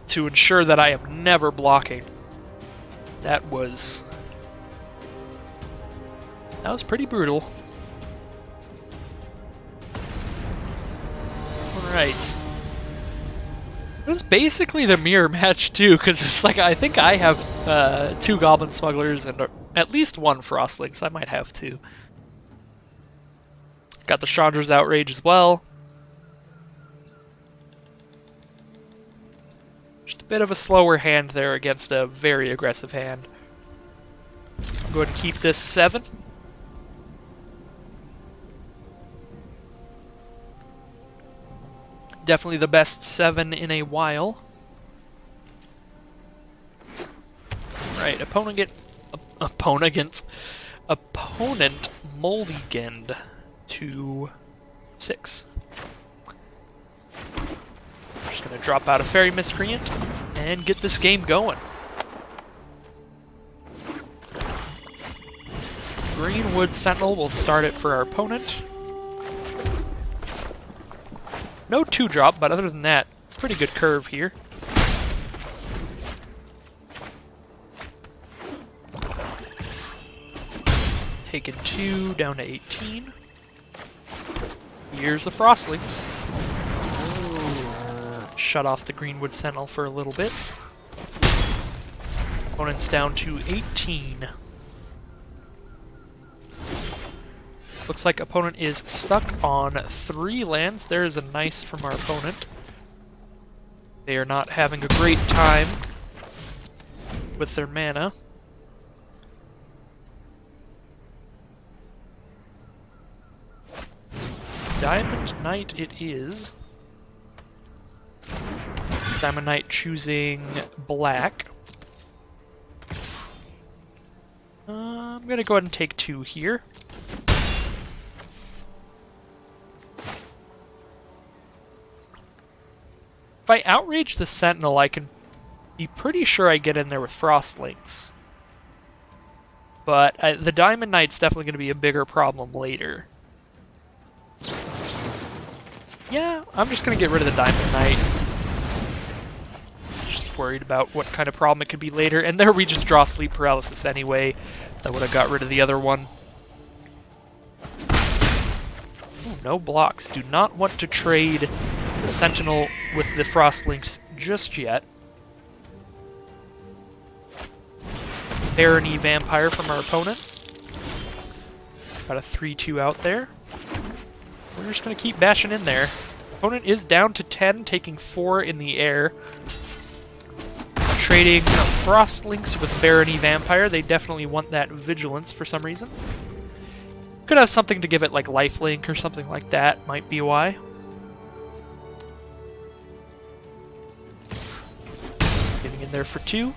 to ensure that I am never blocking. That was pretty brutal. Alright. It was basically the mirror match too, because it's like I think I have 2 Goblin Smugglers and at least 1 Frostlings. I might have 2. Got the Chandra's Outrage as well. Just a bit of a slower hand there against a very aggressive hand. I'll go ahead and keep this 7. Definitely the best 7 in a while. Right, opponent mulliganed to 6. I'm just gonna drop out a Fairy Miscreant and get this game going. Greenwood Sentinel will start it for our opponent. No 2-drop, but other than that, pretty good curve here. Taking 2 down to 18. Here's the Frostlings. Shut off the Greenwood Sentinel for a little bit. Opponent's down to 18. Looks like opponent is stuck on 3 lands. There is a nice from our opponent. They are not having a great time with their mana. Diamond Knight it is. Diamond Knight choosing black. I'm gonna go ahead and take 2 here. If I outrage the Sentinel, I can be pretty sure I get in there with Frostlings. But the Diamond Knight's definitely going to be a bigger problem later. Yeah, I'm just going to get rid of the Diamond Knight. Just worried about what kind of problem it could be later. And there we just draw Sleep Paralysis anyway. That would have got rid of the other one. Ooh, no blocks. Do not want to trade the Sentinel with the Frostlings just yet. Barony Vampire from our opponent. Got a 3-2 out there. We're just going to keep bashing in there. Opponent is down to 10, taking 4 in the air. Trading Frostlings with Barony Vampire. They definitely want that Vigilance for some reason. Could have something to give it like Lifelink or something like that. Might be why. Getting in there for 2.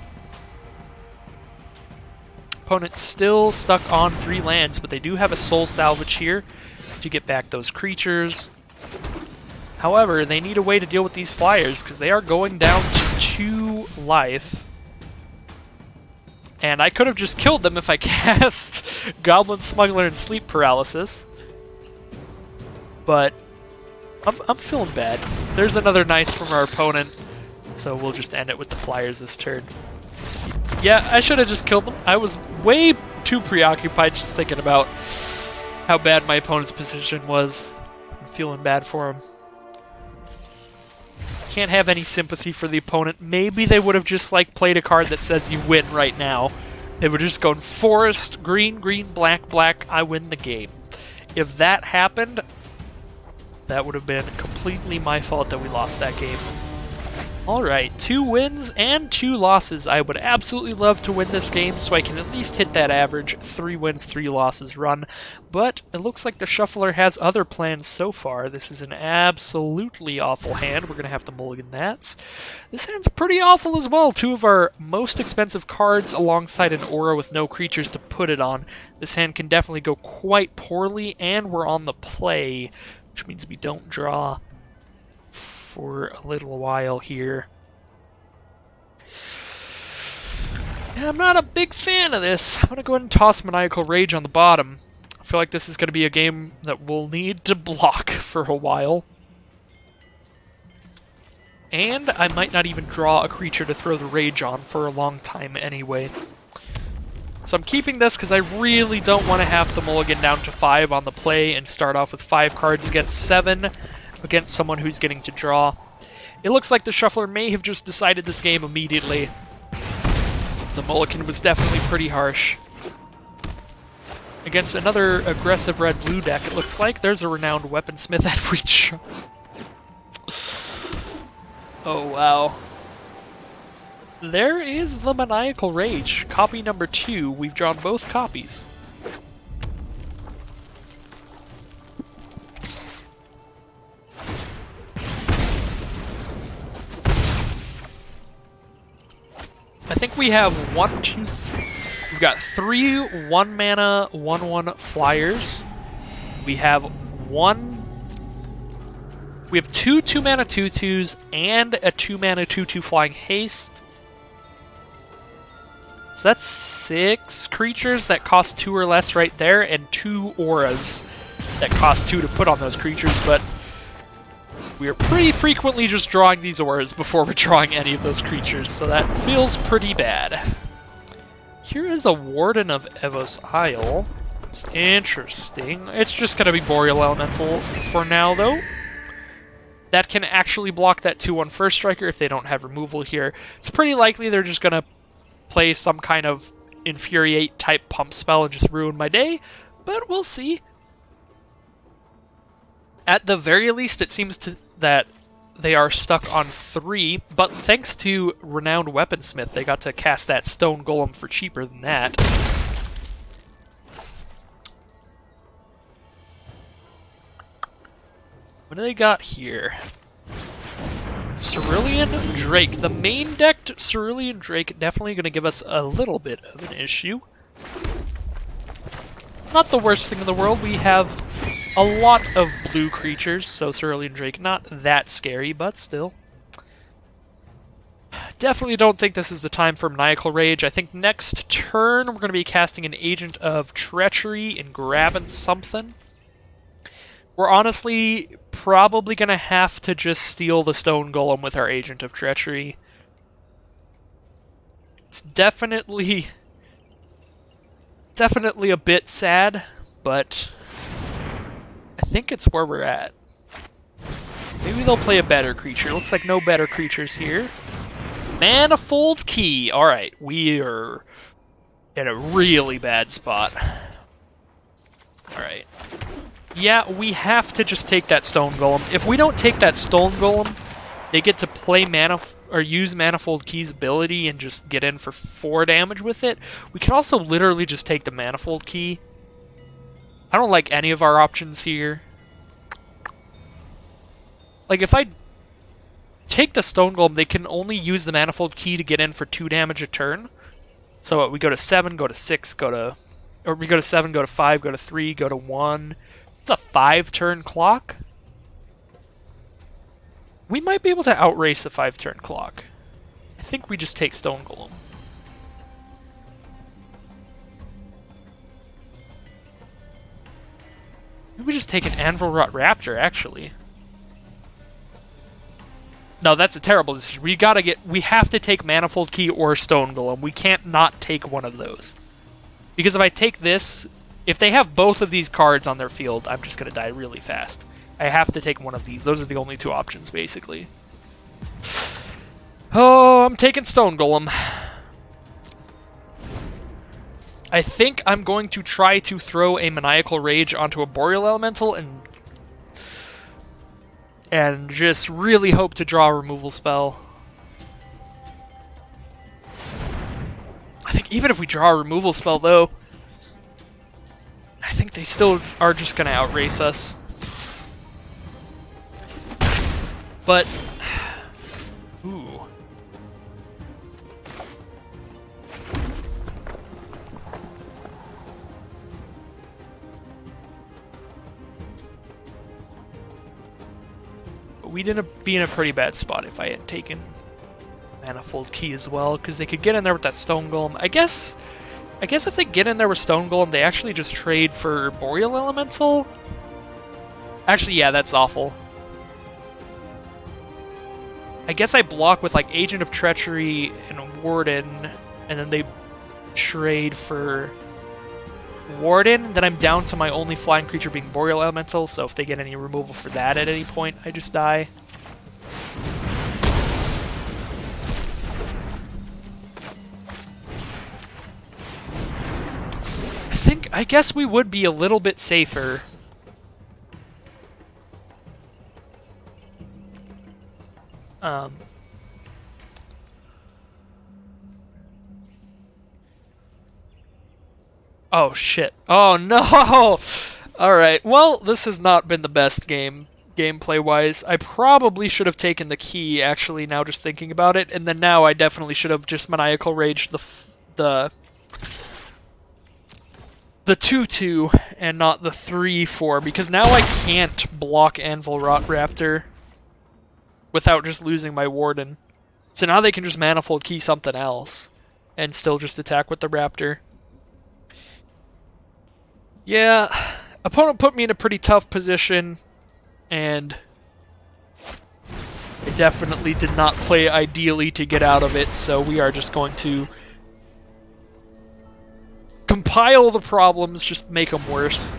Opponent's still stuck on 3 lands, but they do have a Soul Salvage here to get back those creatures. However, they need a way to deal with these flyers, because they are going down to 2 life. And I could have just killed them if I cast Goblin Smuggler and Sleep Paralysis. But I'm feeling bad. There's another nice from our opponent, so we'll just end it with the flyers this turn. Yeah, I should have just killed them. I was way too preoccupied just thinking about how bad my opponent's position was. I'm feeling bad for him. Can't have any sympathy for the opponent. Maybe they would have just like played a card that says you win right now. They would just go forest, green, green, black, black, I win the game. If that happened, that would have been completely my fault that we lost that game. Alright, 2 wins and 2 losses. I would absolutely love to win this game so I can at least hit that average 3 wins, 3 losses run. But it looks like the Shuffler has other plans so far. This is an absolutely awful hand. We're going to have to mulligan that. This hand's pretty awful as well. 2 of our most expensive cards alongside an aura with no creatures to put it on. This hand can definitely go quite poorly, and we're on the play, which means we don't draw for a little while here. Yeah, I'm not a big fan of this. I'm going to go ahead and toss Maniacal Rage on the bottom. I feel like this is going to be a game that we'll need to block for a while. And I might not even draw a creature to throw the Rage on for a long time anyway. So I'm keeping this because I really don't want to have to mulligan down to 5 on the play and start off with 5 cards against 7 against someone who's getting to draw. It looks like the Shuffler may have just decided this game immediately. The mulligan was definitely pretty harsh. Against another aggressive red-blue deck, it looks like. There's a renowned weaponsmith at reach. Oh, wow. There is the Maniacal Rage. Copy number 2. We've drawn both copies. I think we have we've got 3 1-mana 1/1 flyers. We have 2 2-mana 2/2s and a 2-mana 2/2 flying haste. So that's 6 creatures that cost 2 or less right there, and 2 auras that cost 2 to put on those creatures, but we are pretty frequently just drawing these auras before we're drawing any of those creatures, so that feels pretty bad. Here is a Warden of Evos Isle. It's interesting. It's just going to be Boreal Elemental for now, though. That can actually block that 2/1 First Striker if they don't have removal here. It's pretty likely they're just going to play some kind of Infuriate type pump spell and just ruin my day, but we'll see. At the very least, it seems that they are stuck on 3, but thanks to Renowned Weaponsmith, they got to cast that Stone Golem for cheaper than that. What do they got here? Cerulean Drake. The main decked Cerulean Drake definitely going to give us a little bit of an issue. Not the worst thing in the world. We have a lot of blue creatures, so Cerulean Drake not that scary, but still. Definitely don't think this is the time for Maniacal Rage. I think next turn we're going to be casting an Agent of Treachery and grabbing something. We're honestly probably going to have to just steal the Stone Golem with our Agent of Treachery. It's definitely a bit sad, but I think it's where we're at. Maybe they'll play a better creature. Looks like no better creatures here. Manifold Key. Alright, we are in a really bad spot. Alright. Yeah, we have to just take that Stone Golem. If we don't take that Stone Golem, they get to play use Manifold Key's ability and just get in for 4 damage with it. We can also literally just take the Manifold Key. I don't like any of our options here. Like, if I take the Stone Golem, they can only use the Manifold Key to get in for 2 damage a turn. So we go to 7, go to 6, or we go to 7, go to 5, go to 3, go to 1. It's a 5-turn clock. We might be able to outrace the 5-turn clock. I think we just take Stone Golem. Maybe we just take an Anvil Rot Raptor, actually. No, that's a terrible decision. We have to take Manifold Key or Stone Golem. We can't not take one of those. Because if I take this, if they have both of these cards on their field, I'm just going to die really fast. I have to take one of these. Those are the only 2 options, basically. Oh, I'm taking Stone Golem. I think I'm going to try to throw a Maniacal Rage onto a Boreal Elemental and just really hope to draw a removal spell. I think even if we draw a removal spell, though, I think they still are just going to outrace us. But, ooh. We'd be in a pretty bad spot if I had taken Manifold Key as well, because they could get in there with that Stone Golem. I guess if they get in there with Stone Golem, they actually just trade for Boreal Elemental. Actually, yeah, that's awful. I guess I block with, like, Agent of Treachery and Warden, and then they trade for Warden. Then I'm down to my only flying creature being Boreal Elemental, so if they get any removal for that at any point, I just die. I guess we would be a little bit safer. Oh shit. Oh no! Alright, well, this has not been the best gameplay-wise. I probably should have taken the key, actually, now just thinking about it, and then now I definitely should have just Maniacal Raged the 2-2 and not the 3-4, because now I can't block Anvil Rot Raptor without just losing my Warden. So now they can just Manifold Key something else and still just attack with the Raptor. Yeah, opponent put me in a pretty tough position, and I definitely did not play ideally to get out of it, so we are just going to compile the problems, just make them worse.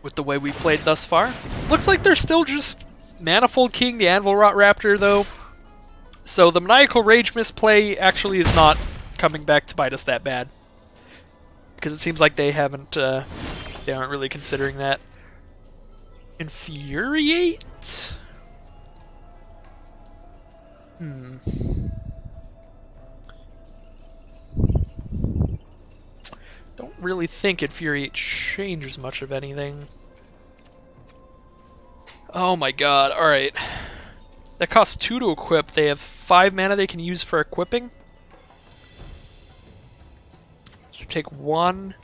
With the way we played thus far. Looks like they're still just Manifold King the Anvil Rot Raptor, though. So the Maniacal Rage misplay actually is not coming back to bite us that bad. Because it seems like they haven't, they aren't really considering that. Infuriate? Don't really think Infuriate changes much of anything. Oh my god, alright. That costs 2 to equip. They have 5 mana they can use for equipping. So take 1,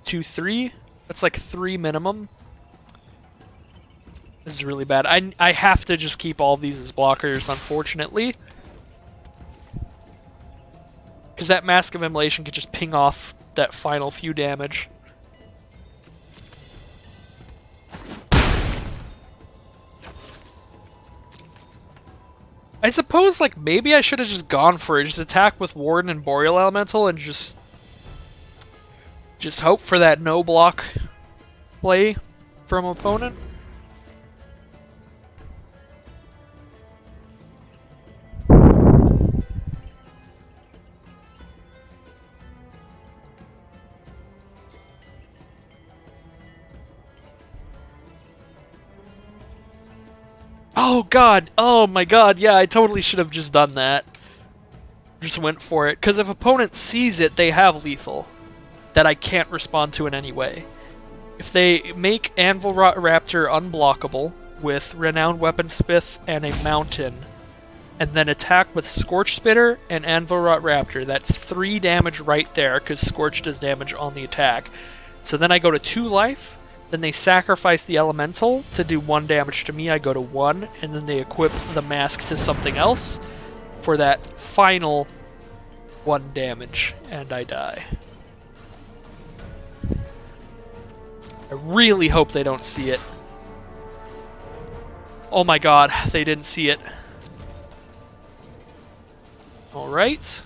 2, 3. That's like 3 minimum. This is really bad. I have to just keep all of these as blockers, unfortunately. Because that Mask of Immolation could just ping off that final few damage. I suppose, like, maybe I should have just gone for it. Just attack with Warden and Boreal Elemental and just hope for that no-block play from opponent. Oh god! Oh my god, yeah, I totally should have just done that. Just went for it. Because if opponent sees it, they have lethal. That I can't respond to in any way. If they make Anvil Rot Raptor unblockable with Renowned Weaponsmith and a Mountain, and then attack with Scorch Spitter and Anvil Rot Raptor, that's 3 damage right there, because Scorch does damage on the attack. So then I go to 2 life, then they sacrifice the Elemental to do 1 damage to me, I go to 1, and then they equip the Mask to something else for that final 1 damage, and I die. I really hope they don't see it. Oh my god, they didn't see it. Alright.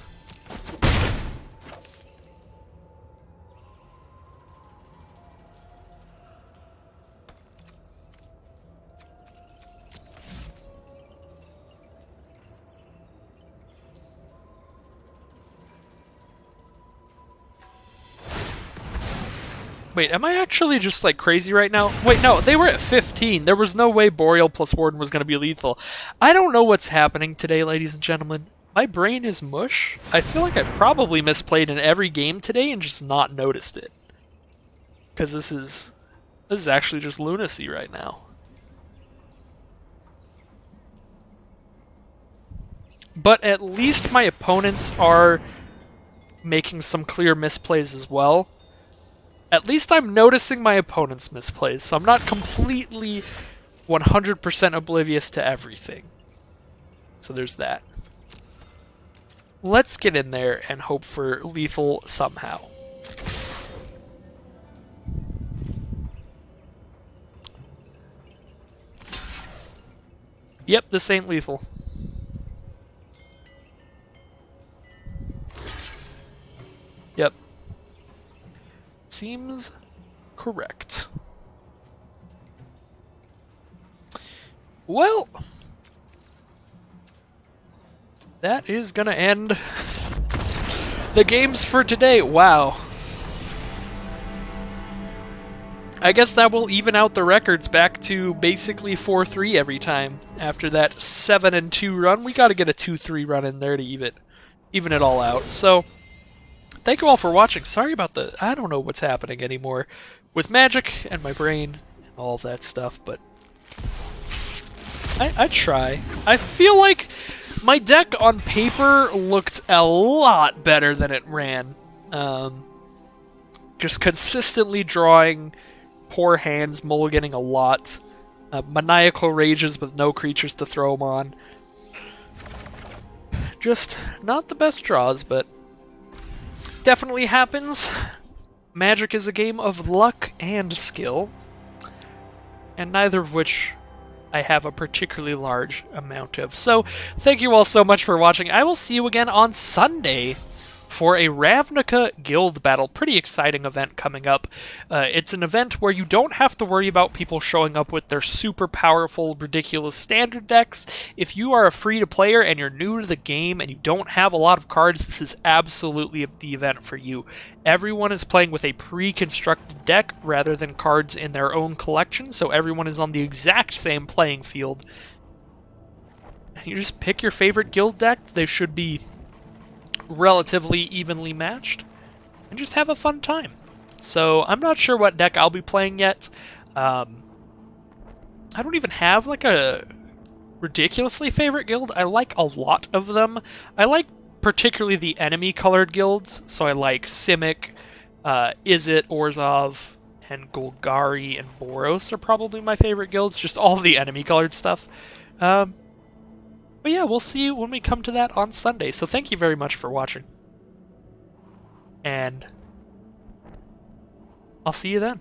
Wait, am I actually just, like, crazy right now? Wait, no, they were at 15. There was no way Boreal plus Warden was going to be lethal. I don't know what's happening today, ladies and gentlemen. My brain is mush. I feel like I've probably misplayed in every game today and just not noticed it. Because this is actually just lunacy right now. But at least my opponents are making some clear misplays as well. At least I'm noticing my opponent's misplays, so I'm not completely 100% oblivious to everything. So there's that. Let's get in there and hope for lethal somehow. Yep, this ain't lethal. Yep. Seems correct. Well, that is gonna end The games for today, wow. I guess that will even out the records back to basically 4-3 every time. After that 7-2 run, we got to get a 2-3 run in there to even it all out. So, thank you all for watching. Sorry about I don't know what's happening anymore with Magic and my brain and all of that stuff, but I try. I feel like my deck on paper looked a lot better than it ran. Just consistently drawing poor hands, mulliganing a lot. Maniacal rages with no creatures to throw them on. Just not the best draws, but definitely happens. Magic is a game of luck and skill, and neither of which I have a particularly large amount of. So, thank you all so much for watching. I will see you again on Sunday for a Ravnica Guild Battle. Pretty exciting event coming up. It's an event where you don't have to worry about people showing up with their super powerful, ridiculous standard decks. If you are a free-to-player and you're new to the game and you don't have a lot of cards, this is absolutely the event for you. Everyone is playing with a pre-constructed deck rather than cards in their own collection, so everyone is on the exact same playing field. You just pick your favorite guild deck. They should be relatively evenly matched, and just have a fun time. So I'm not sure what deck I'll be playing yet. I don't even have like a ridiculously favorite guild. I like a lot of them. I like particularly the enemy colored guilds, so I like Simic, Izzet, Orzhov, and Golgari and Boros are probably my favorite guilds, just all the enemy colored stuff. But yeah, we'll see you when we come to that on Sunday. So thank you very much for watching. And I'll see you then.